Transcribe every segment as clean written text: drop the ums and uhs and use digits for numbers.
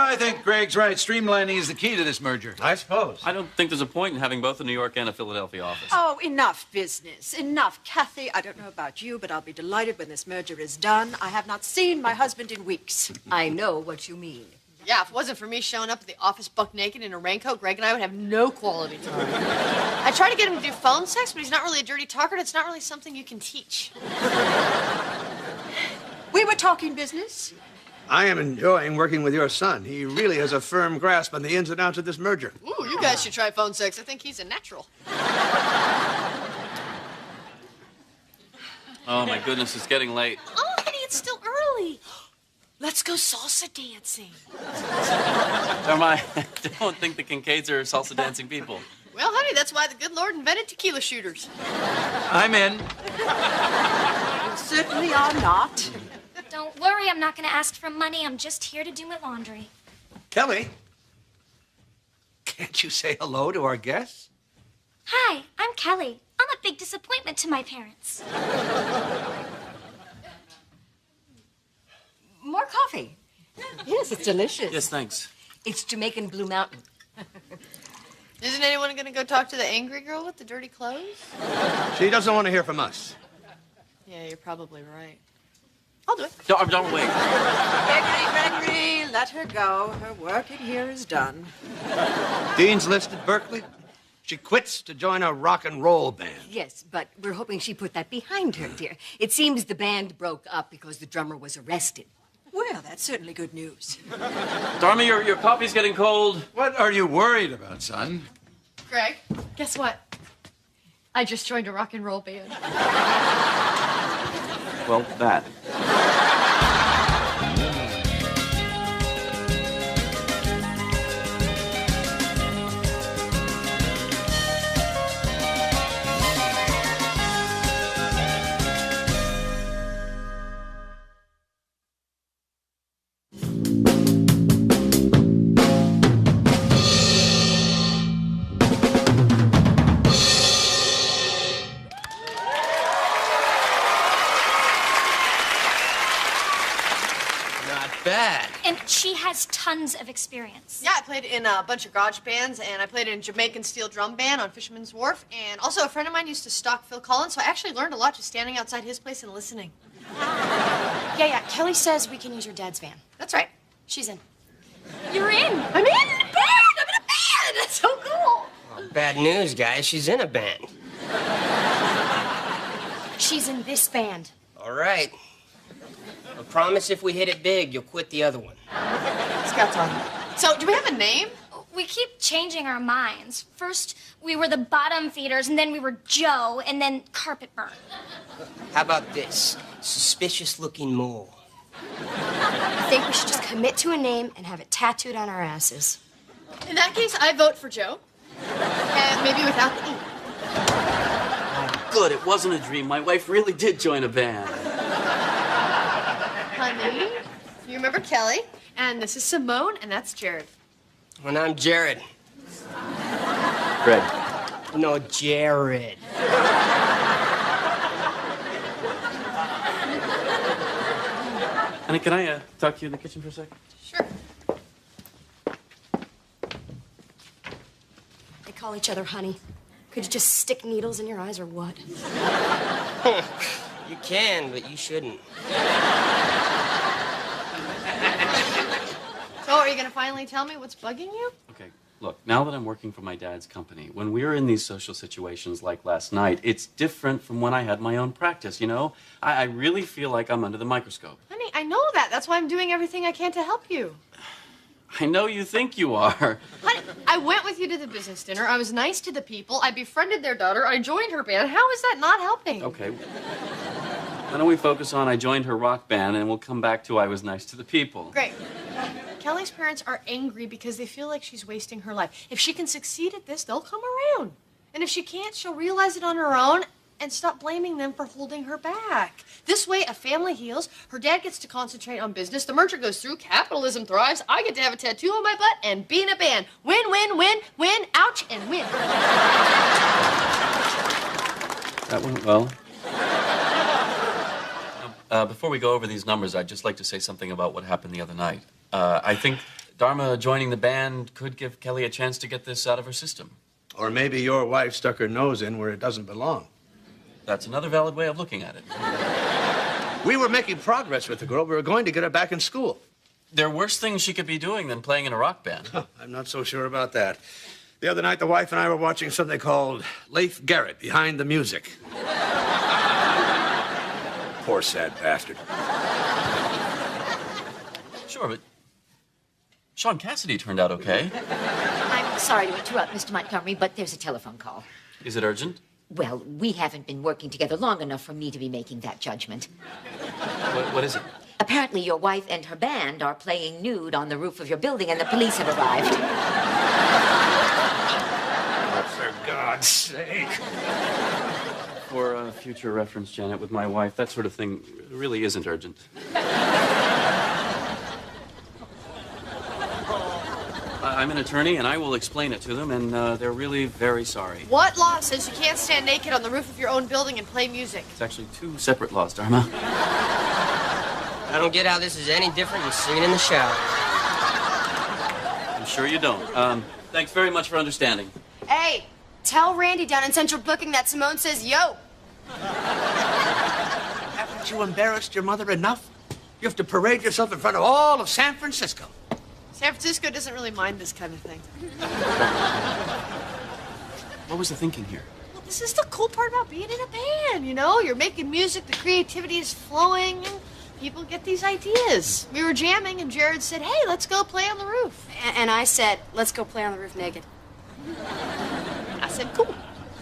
I think Greg's right. Streamlining is the key to this merger. I suppose. I don't think there's a point in having both a New York and a Philadelphia office. Oh, enough business. Enough. Kathy, I don't know about you, but I'll be delighted when this merger is done. I have not seen my husband in weeks. I know what you mean. Yeah, if it wasn't for me showing up at the office buck naked in a raincoat, Greg and I would have no quality time. I tried to get him to do phone sex, but he's not really a dirty talker, and it's not really something you can teach. We were talking business. I am enjoying working with your son. He really has a firm grasp on the ins and outs of this merger. Ooh, you guys should try phone sex. I think he's a natural. Oh, my goodness, it's getting late. Oh, honey, it's still early. Let's go salsa dancing. Dharma, I don't think the Kincaids are salsa dancing people. Well, honey, that's why the good Lord invented tequila shooters. I'm in. You certainly are not. Don't worry, I'm not going to ask for money. I'm just here to do my laundry. Kelly, can't you say hello to our guests? Hi, I'm Kelly. I'm a big disappointment to my parents. More coffee. Yes, it's delicious. Yes, thanks. It's Jamaican Blue Mountain. Isn't anyone going to go talk to the angry girl with the dirty clothes? She doesn't want to hear from us. Yeah, you're probably right. I'll do it. Don't wait. Gregory, let her go. Her work in here is done. Dean's List at Berkeley. She quits to join a rock and roll band. Yes, but we're hoping she put that behind her, dear. It seems the band broke up because the drummer was arrested. Well, that's certainly good news. Dharma, your coffee's getting cold. What are you worried about, son? Greg, guess what? I just joined a rock and roll band. Well, that. Bad. And she has tons of experience. Yeah, I played in a bunch of garage bands, and I played in a Jamaican steel drum band on Fisherman's Wharf, and also a friend of mine used to stalk Phil Collins, so I actually learned a lot just standing outside his place and listening. Yeah, Kelly says we can use your dad's van. That's right. She's in. You're in. I'm in a band! I'm in a band! That's so cool! Well, bad news, guys. She's in a band. She's in this band. All right. I promise if we hit it big, you'll quit the other one. Scout's on. So, do we have a name? We keep changing our minds. First, we were the bottom feeders, and then we were Joe, and then carpet burn. How about this? Suspicious-looking mole. I think we should just commit to a name and have it tattooed on our asses. In that case, I vote for Joe. And maybe without the E. Good, it wasn't a dream. My wife really did join a band. Honey, you remember Kelly? And this is Simone, and that's Jared. And I'm Jared. Greg. No, Jared. Honey, can I talk to you in the kitchen for a second? Sure. They call each other honey. Could you just stick needles in your eyes or what? You can, but you shouldn't. So, are you going to finally tell me what's bugging you? Okay, look, now that I'm working for my dad's company, when we're in these social situations like last night, it's different from when I had my own practice, you know? I really feel like I'm under the microscope. Honey, I know that. That's why I'm doing everything I can to help you. I know you think you are. Honey, I went with you to the business dinner. I was nice to the people. I befriended their daughter. I joined her band. How is that not helping? Okay. Why don't we focus on I joined her rock band, and we'll come back to I was nice to the people. Great. Kelly's parents are angry because they feel like she's wasting her life. If she can succeed at this, they'll come around. And if she can't, she'll realize it on her own and stop blaming them for holding her back. This way, a family heals, her dad gets to concentrate on business, the merger goes through, capitalism thrives, I get to have a tattoo on my butt and be in a band. Win, win, win, win, ouch, and win. That went well. Before we go over these numbers, I'd just like to say something about what happened the other night. I think Dharma joining the band could give Kelly a chance to get this out of her system. Or maybe your wife stuck her nose in where it doesn't belong. That's another valid way of looking at it. We were making progress with the girl. We were going to get her back in school. There are worse things she could be doing than playing in a rock band. I'm not so sure about that. The other night, the wife and I were watching something called Leif Garrett, Behind the Music. Poor sad bastard. Sure, but Sean Cassidy turned out okay. I'm sorry to interrupt, Mr. Montgomery, but there's a telephone call. Is it urgent? Well, we haven't been working together long enough for me to be making that judgment. What is it? Apparently, your wife and her band are playing nude on the roof of your building, and the police have arrived. Oh, for God's sake. For future reference, Janet, with my wife, that sort of thing really isn't urgent. I'm an attorney, and I will explain it to them, and they're really very sorry. What law says you can't stand naked on the roof of your own building and play music? It's actually two separate laws, Dharma. I don't get how this is any different than singing in the shower. I'm sure you don't. Thanks very much for understanding. Hey, tell Randy down in Central Booking that Simone says yo. Haven't you embarrassed your mother enough? You have to parade yourself in front of all of San Francisco. San Francisco doesn't really mind this kind of thing. What was the thinking here? Well, this is the cool part about being in a band, you know? You're making music, the creativity is flowing, and people get these ideas. We were jamming, and Jared said, hey, let's go play on the roof. And I said, let's go play on the roof naked. I said, cool.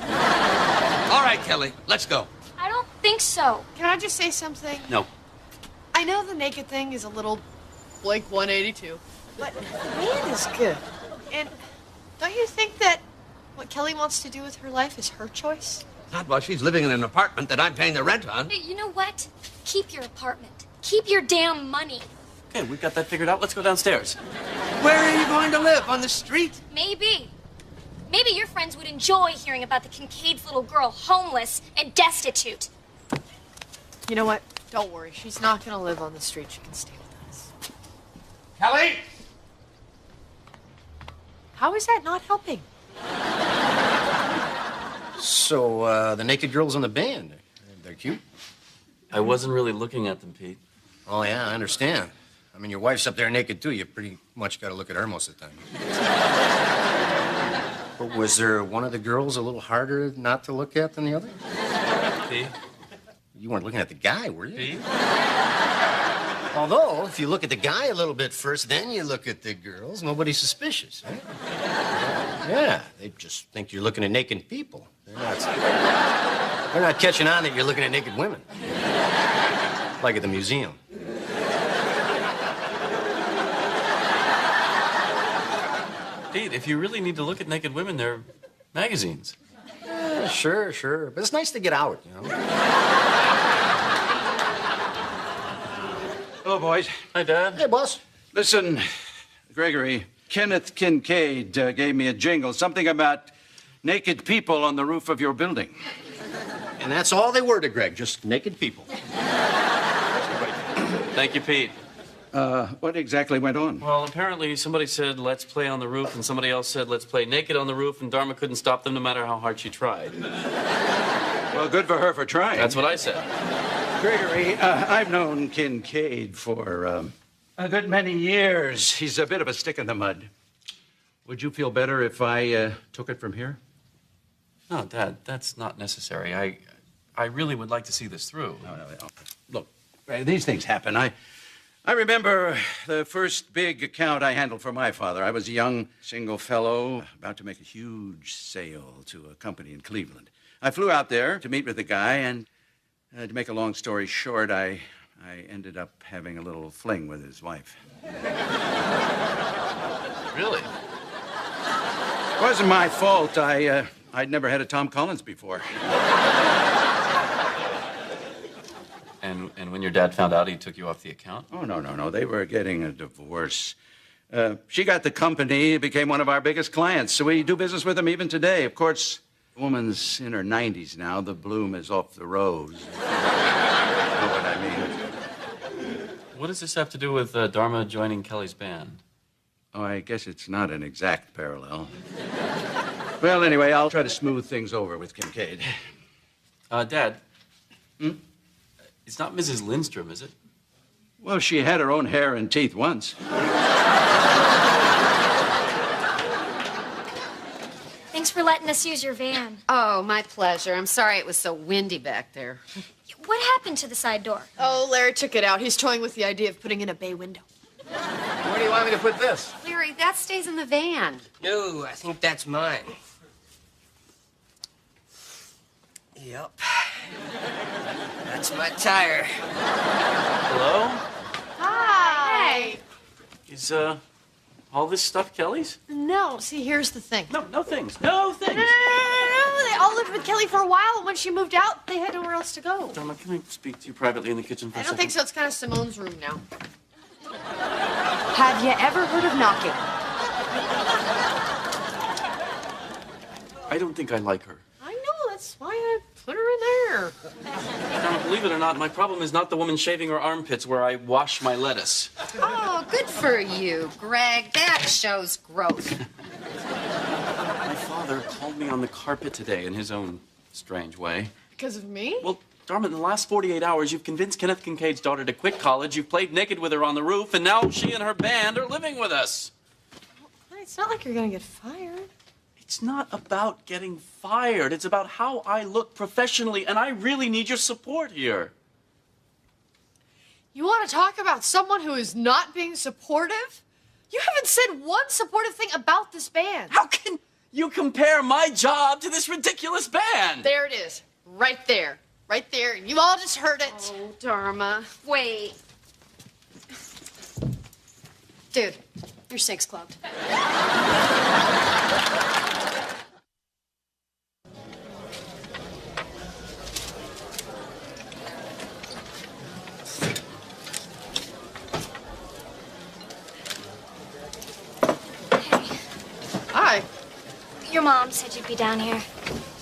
All right, Kelly, let's go. I don't think so. Can I just say something? No. I know the naked thing is a little Blink 182, but the band is good. And don't you think that what Kelly wants to do with her life is her choice? Not while she's living in an apartment that I'm paying the rent on. Hey, you know what? Keep your apartment. Keep your damn money. Okay, we've got that figured out. Let's go downstairs. Where are you going to live? On the street? Maybe. Maybe your friends would enjoy hearing about the Kincaid's little girl, homeless and destitute. You know what? Don't worry. She's not going to live on the street. She can stay with us. Kelly! How is that not helping? So, the naked girls in the band, they're cute? I wasn't really looking at them, Pete. Oh, yeah, I understand. I mean, your wife's up there naked, too. You pretty much got to look at her most of the time. But was there one of the girls a little harder not to look at than the other? Pete? You weren't looking at the guy, were you? Pete? Although, if you look at the guy a little bit first, then you look at the girls, nobody's suspicious, huh? Yeah, they just think you're looking at naked people. They're not catching on that you're looking at naked women. Like at the museum. Pete, if you really need to look at naked women, they're magazines. Yeah, sure. But it's nice to get out, you know? Hello, boys. Hi, Dad. Hey, boss. Listen, Gregory, Kenneth Kincaid gave me a jingle, something about naked people on the roof of your building. And that's all they were to Greg, just naked people. Thank you, Pete. What exactly went on? Well, apparently somebody said, let's play on the roof, and somebody else said, let's play naked on the roof, and Dharma couldn't stop them no matter how hard she tried. Well, good for her for trying. That's what I said. Gregory, I've known Kincaid for a good many years. He's a bit of a stick in the mud. Would you feel better if I took it from here? No, Dad, that's not necessary. I really would like to see this through. No. Look, these things happen. I remember the first big account I handled for my father. I was a young single fellow about to make a huge sale to a company in Cleveland. I flew out there to meet with the guy, and to make a long story short, I ended up having a little fling with his wife. Really? It wasn't my fault. I'd never had a Tom Collins before. And when your dad found out, he took you off the account? Oh, no. They were getting a divorce. She got the company, became one of our biggest clients, so we do business with them even today. Of course, the woman's in her 90s now. The bloom is off the rose. You know what I mean? What does this have to do with Dharma joining Kelly's band? Oh, I guess it's not an exact parallel. Well, anyway, I'll try to smooth things over with Kincaid. Dad. It's not Mrs. Lindstrom, is it? Well, she had her own hair and teeth once. Thanks for letting us use your van. Oh, my pleasure. I'm sorry it was so windy back there. What happened to the side door? Oh, Larry took it out. He's toying with the idea of putting in a bay window. Where do you want me to put this? Larry, that stays in the van. No, I think that's mine. Yep. That's my tire. Hello? Hi. Is, all this stuff Kelly's? No, see, here's the thing. No things. No things. No. They all lived with Kelly for a while, and when she moved out, they had nowhere else to go. Dharma, can I speak to you privately in the kitchen for a I second? don't think so. It's kind of Simone's room now. Have you ever heard of knocking? I don't think I like her. I know, that's why I put her in there. Dharma, believe it or not, my problem is not the woman shaving her armpits where I wash my lettuce. Oh, good for you, Greg. That shows growth. My father called me on the carpet today in his own strange way. Because of me? Well, Dharma, in the last 48 hours, you've convinced Kenneth Kincaid's daughter to quit college, you've played naked with her on the roof, and now she and her band are living with us. It's not like you're going to get fired. It's not about getting fired. It's about how I look professionally, and I really need your support here. You want to talk about someone who is not being supportive? You haven't said one supportive thing about this band. How can you compare my job to this ridiculous band? There it is. Right there. Right there. And you all just heard it. Oh, Dharma. Wait. Dude, your sink's clogged. Hi. Your mom said you'd be down here.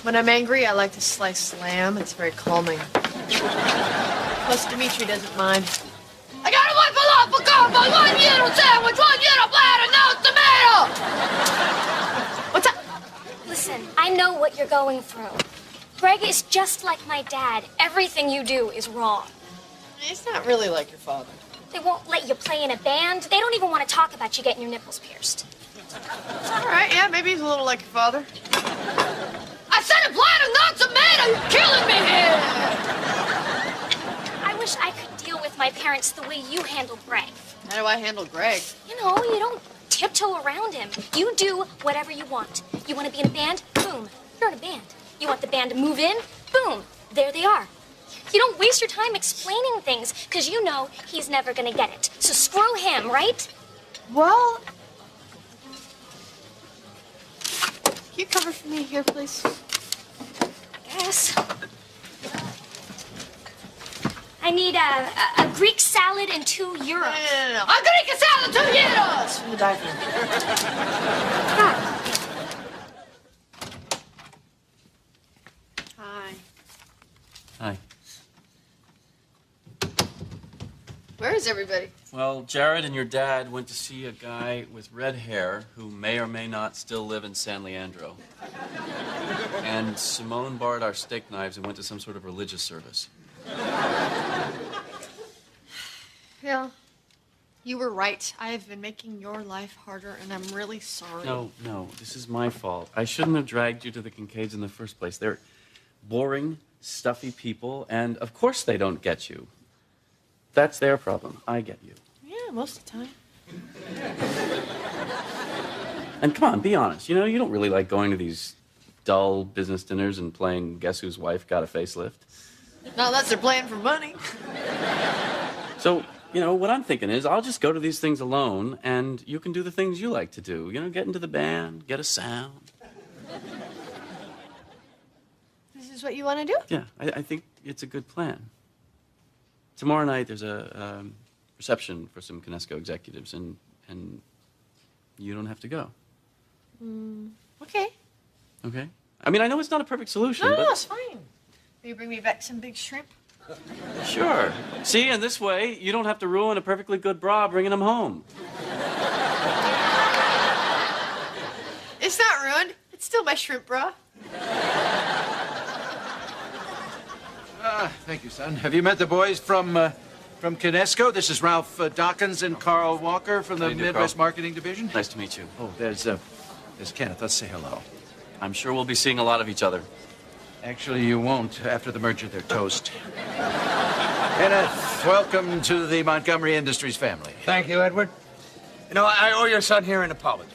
When I'm angry, I like to slice lamb. It's very calming. Plus, Dimitri doesn't mind. I got a one falafel combo, 1 euro sandwich, 1 euro platter, no tomato! What's up? Listen, I know what you're going through. Greg is just like my dad. Everything you do is wrong. He's not really like your father. They won't let you play in a band. They don't even want to talk about you getting your nipples pierced. All right, yeah, maybe he's a little like your father. I said a platter, not tomato! You're killing me here! I wish I could deal with my parents the way you handle Greg. How do I handle Greg? You know, you don't tiptoe around him. You do whatever you want. You want to be in a band? Boom. You're in a band. You want the band to move in? Boom. There they are. You don't waste your time explaining things, because you know he's never going to get it. So screw him, right? Well... Can you cover for me here, please? Yes. I need a Greek salad and 2 euros. No. A Greek salad, 2 euros! From the diaphragm. Hi. Hi. Where is everybody? Well, Jared and your dad went to see a guy with red hair who may or may not still live in San Leandro. And Simone borrowed our steak knives and went to some sort of religious service. Yeah. You were right. I have been making your life harder, and I'm really sorry. No, this is my fault. I shouldn't have dragged you to the Kincaids in the first place. They're boring, stuffy people, and of course they don't get you. That's their problem. I get you. Yeah, most of the time. And come on, be honest. You know, you don't really like going to these dull business dinners and playing Guess Whose Wife Got a Facelift. Not unless they're playing for money. So, you know, what I'm thinking is I'll just go to these things alone, and you can do the things you like to do. You know, get into the band, get a sound. This is what you want to do? Yeah, I think it's a good plan. Tomorrow night there's a reception for some Kinesco executives, and you don't have to go. Okay. Okay? I mean, I know it's not a perfect solution, No, but... it's fine. Will you bring me back some big shrimp? Sure. See, and this way, you don't have to ruin a perfectly good bra bringing them home. It's still my shrimp bra. Thank you, son. Have you met the boys from Kinesco? This is Ralph Dawkins and Carl Walker from the How do you do, Midwest Carl? Marketing Division. Nice to meet you. Oh, there's Kenneth. Let's say hello. I'm sure we'll be seeing a lot of each other. Actually, you won't. After the merger, they're toast. Kenneth, welcome to the Montgomery Industries family. Thank you, Edward. You know, I owe your son here an apology.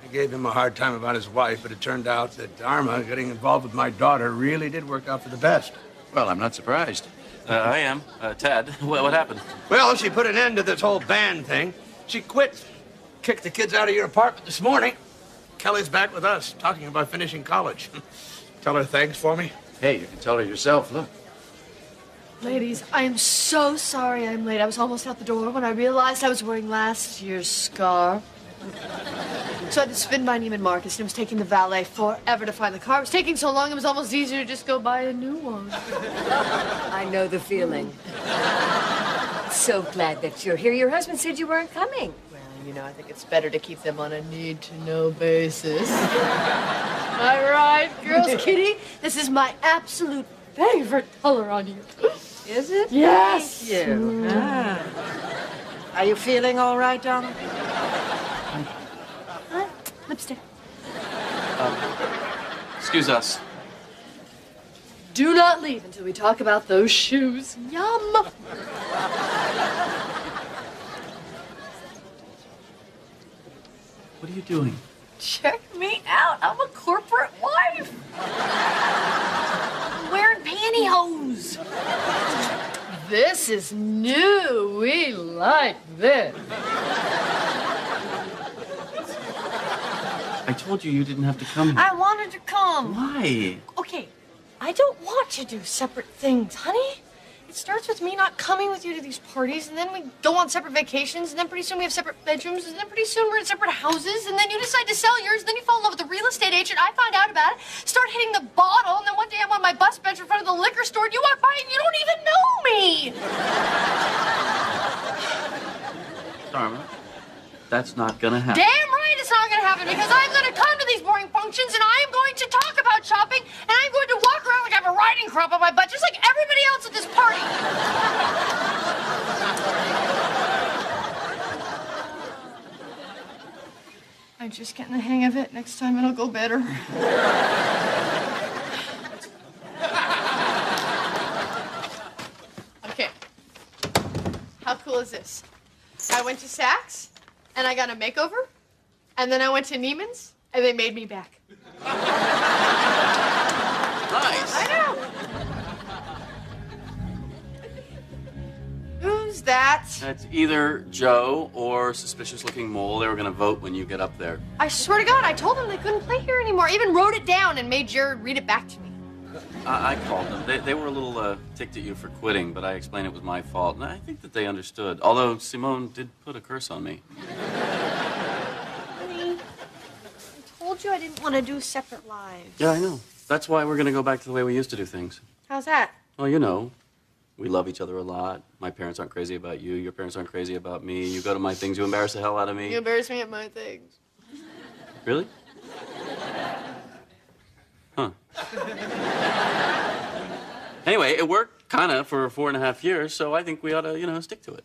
I gave him a hard time about his wife, but it turned out that Dharma getting involved with my daughter really did work out for the best. Well, I'm not surprised. I am. Ted, what happened? Well, she put an end to this whole band thing. She quit. Kicked the kids out of your apartment this morning. Kelly's back with us, talking about finishing college. Tell her thanks for me. Hey, you can tell her yourself. Look. Ladies, I am so sorry I'm late. I was almost out the door when I realized I was wearing last year's scarf. So I had to spin by Neiman Marcus, and it was taking the valet forever to find the car. It was taking so long, it was almost easier to just go buy a new one. I know the feeling. So glad that you're here. Your husband said you weren't coming. Well, you know, I think it's better to keep them on a need-to-know basis. Am I right, girls? Kitty, this is my absolute favorite color on you. Is it? Yes. Thank you. Ah. Are you feeling all right, Donald? Lipstick. Excuse us. Do not leave until we talk about those shoes. Yum. What are you doing? Check me out. I'm a corporate wife. I'm wearing pantyhose. This is new. We like this. I told you didn't have to come here. I wanted to come. Why? Okay, I don't want to do separate things, honey. It starts with me not coming with you to these parties, and then we go on separate vacations, and then pretty soon we have separate bedrooms, and then pretty soon we're in separate houses, and then you decide to sell yours, and then you fall in love with the real estate agent. I find out about it, start hitting the bottle, and then one day I'm on my bus bench in front of the liquor store, and you walk by and you don't even know me. Dharma, that's not gonna happen. Damn right it's not going to happen, because I'm going to come to these boring functions, and I am going to talk about shopping, and I'm going to walk around like I have a riding crop on my butt, just like everybody else at this party. I'm just getting the hang of it. Next time it'll go better. Okay. How cool is this? I went to Saks, and I got a makeover, and then I went to Neiman's, and they made me back. Nice. I know. Who's that? That's either Joe or suspicious-looking mole. They were gonna vote when you get up there. I swear to God, I told them they couldn't play here anymore. I even wrote it down and made Jared read it back to me. I called them. They were a little ticked at you for quitting, but I explained it was my fault, and I think that they understood. Although Simone did put a curse on me. Honey, I told you I didn't want to do separate lives. Yeah, I know. That's why we're gonna go back to the way we used to do things. How's that? Well, you know, we love each other a lot. My parents aren't crazy about you. Your parents aren't crazy about me. You go to my things, you embarrass the hell out of me. You embarrass me at my things. Really? Huh. Anyway, it worked kind of for 4.5 years, so I think we ought to, stick to it.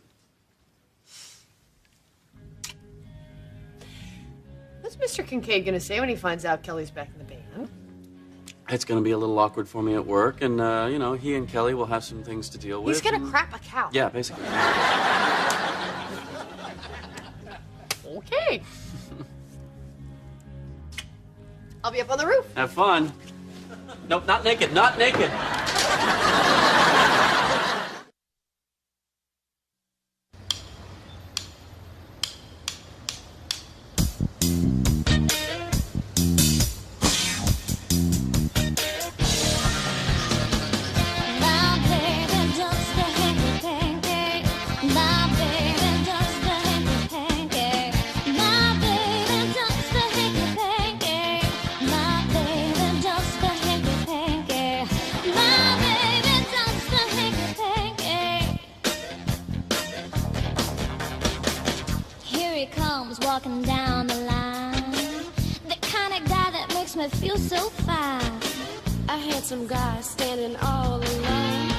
What's Mr. Kincaid going to say when he finds out Kelly's back in the band? It's going to be a little awkward for me at work, and, he and Kelly will have some things to deal with. He's going to crap a cow. Yeah, basically. Okay. I'll be up on the roof. Have fun. Nope, not naked, not naked. Walking down the line, the kind of guy that makes I feel so fine. A handsome guy standing all alone.